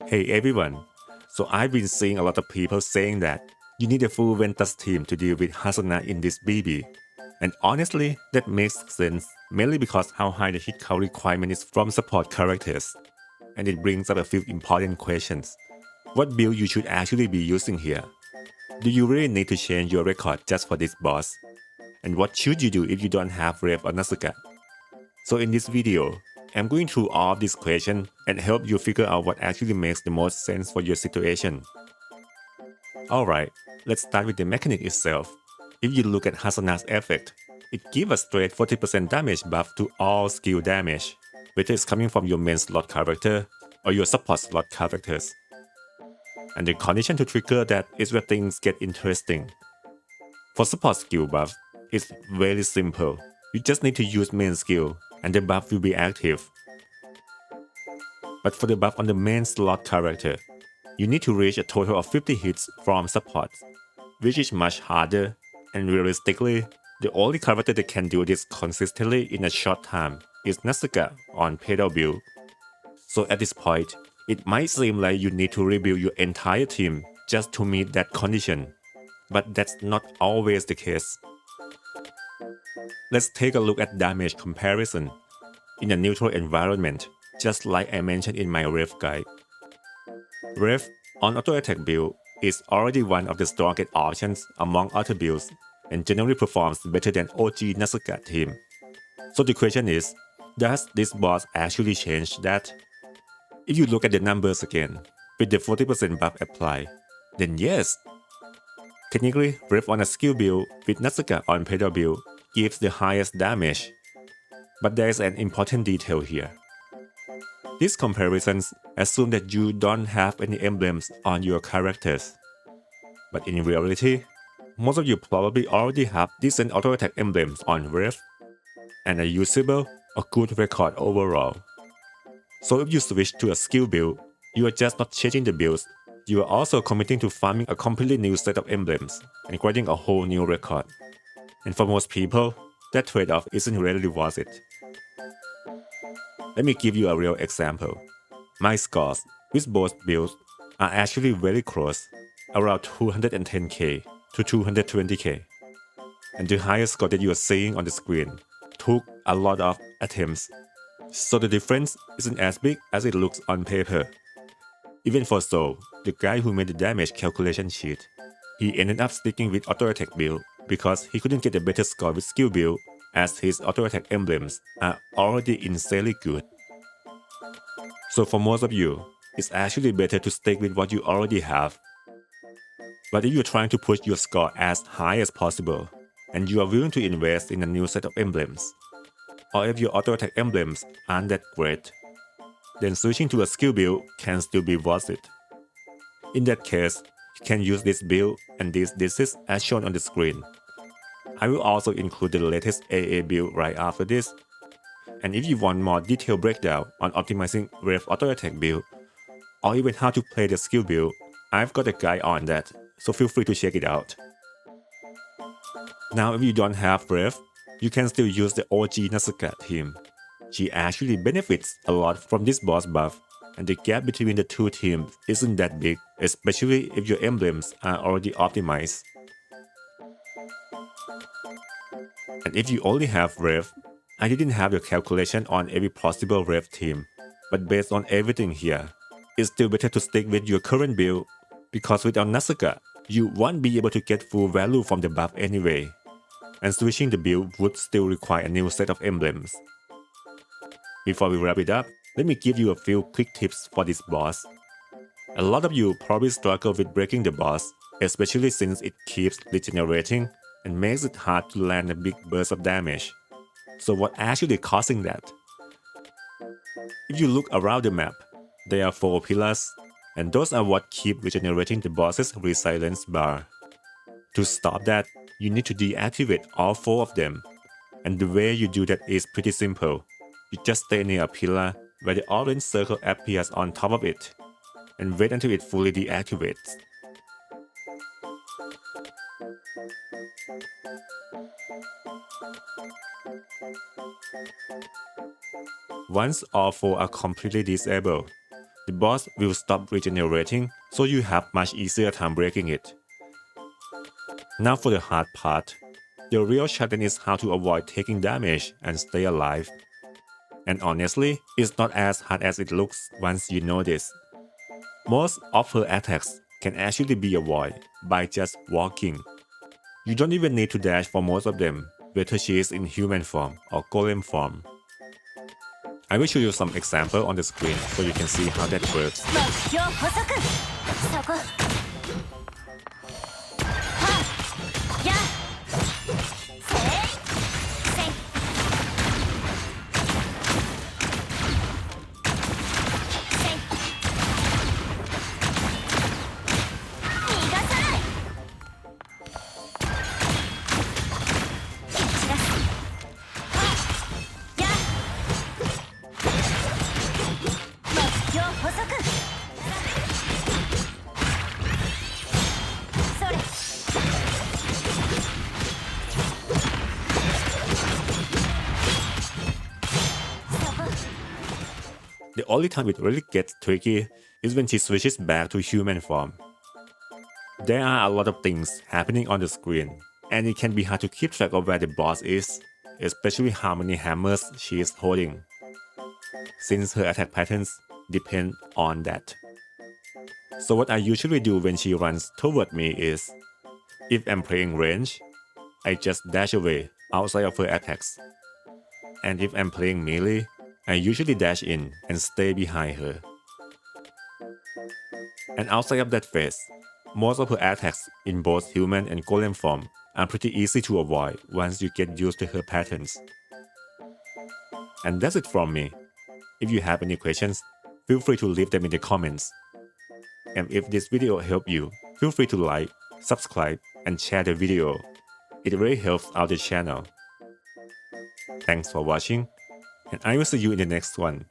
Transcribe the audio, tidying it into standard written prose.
Hey everyone, so I've been seeing a lot of people saying that you need a full Ventus team to deal with Hazana in this BB. And honestly, that makes sense, mainly because how high the hit count requirement is from support characters. And it brings up a few important questions. What build you should actually be using here? Do you really need to change your record just for this boss? And what should you do if you don't have Wraith or Nazuka? So in this video, I'm going through all of these questions and help you figure out what actually makes the most sense for your situation. Alright, let's start with the mechanic itself. If you look at Hazana's effect, it gives a straight 40% damage buff to all skill damage, whether it's coming from your main slot character or your support slot characters. And the condition to trigger that is where things get interesting. For support skill buff, it's very simple. You just need to use main skill and the buff will be active. But for the buff on the main slot character, you need to reach a total of 50 hits from support, which is much harder, and realistically, the only character that can do this consistently in a short time is Nazuka on pedal build. So at this point, it might seem like you need to rebuild your entire team just to meet that condition, but that's not always the case. Let's take a look at damage comparison in a neutral environment, just like I mentioned in my Wraith guide. Wraith on auto attack build is already one of the strongest options among other builds and generally performs better than OG Nazuka team. So the question is, does this boss actually change that? If you look at the numbers again, with the 40% buff applied, then yes. Technically, Wraith on a skill build with Nazuka on pedal build gives the highest damage. But there is an important detail here. These comparisons assume that you don't have any emblems on your characters. But in reality, most of you probably already have decent auto attack emblems on Wraith and a usable or good record overall. So if you switch to a skill build, you are just not changing the builds, you are also committing to farming a completely new set of emblems and creating a whole new record. And for most people, that trade-off isn't really worth it. Let me give you a real example. My scores with both builds are actually very close, around 210k to 220k. And the highest score that you are seeing on the screen took a lot of attempts. So the difference isn't as big as it looks on paper. Even for Soul, the guy who made the damage calculation sheet, he ended up sticking with auto attack build because he couldn't get a better score with skill build as his auto attack emblems are already insanely good. So for most of you, it's actually better to stick with what you already have. But if you're trying to push your score as high as possible, and you are willing to invest in a new set of emblems, or if your auto attack emblems aren't that great, then switching to a skill build can still be worth it. In that case, you can use this build and these discs as shown on the screen. I will also include the latest AA build right after this. And if you want more detailed breakdown on optimizing Wraith auto attack build, or even how to play the skill build, I've got a guide on that, so feel free to check it out. Now if you don't have Wraith, you can still use the OG Nazuka team. She actually benefits a lot from this boss buff, and the gap between the two teams isn't that big, especially if your emblems are already optimized. And if you only have Wraith, I didn't have the calculation on every possible Wraith team, but based on everything here, it's still better to stick with your current build, because without Nazuka, you won't be able to get full value from the buff anyway, and switching the build would still require a new set of emblems. Before we wrap it up, let me give you a few quick tips for this boss. A lot of you probably struggle with breaking the boss, especially since it keeps regenerating and makes it hard to land a big burst of damage. So what actually causing that? If you look around the map, there are 4 pillars, and those are what keep regenerating the boss's resilience bar. To stop that, you need to deactivate all 4 of them, and the way you do that is pretty simple. You just stay near a pillar where the orange circle appears on top of it, and wait until it fully deactivates. Once all 4 are completely disabled, the boss will stop regenerating, so you have much easier time breaking it. Now for the hard part. The real challenge is how to avoid taking damage and stay alive. And honestly, it's not as hard as it looks once you know this. Most of her attacks can actually be avoided by just walking. You don't even need to dash for most of them, whether she is in human form or golem form. I will show you some example on the screen so you can see how that works. The only time it really gets tricky is when she switches back to human form. There are a lot of things happening on the screen, and it can be hard to keep track of where the boss is, especially how many hammers she is holding, since her attack patterns depend on that. So what I usually do when she runs toward me is, if I'm playing range, I just dash away outside of her attacks. And if I'm playing melee, I usually dash in and stay behind her. And outside of that phase, most of her attacks in both human and golem form are pretty easy to avoid once you get used to her patterns. And that's it from me. If you have any questions, feel free to leave them in the comments. And if this video helped you, feel free to like, subscribe, and share the video. It really helps out the channel. Thanks for watching, and I will see you in the next one.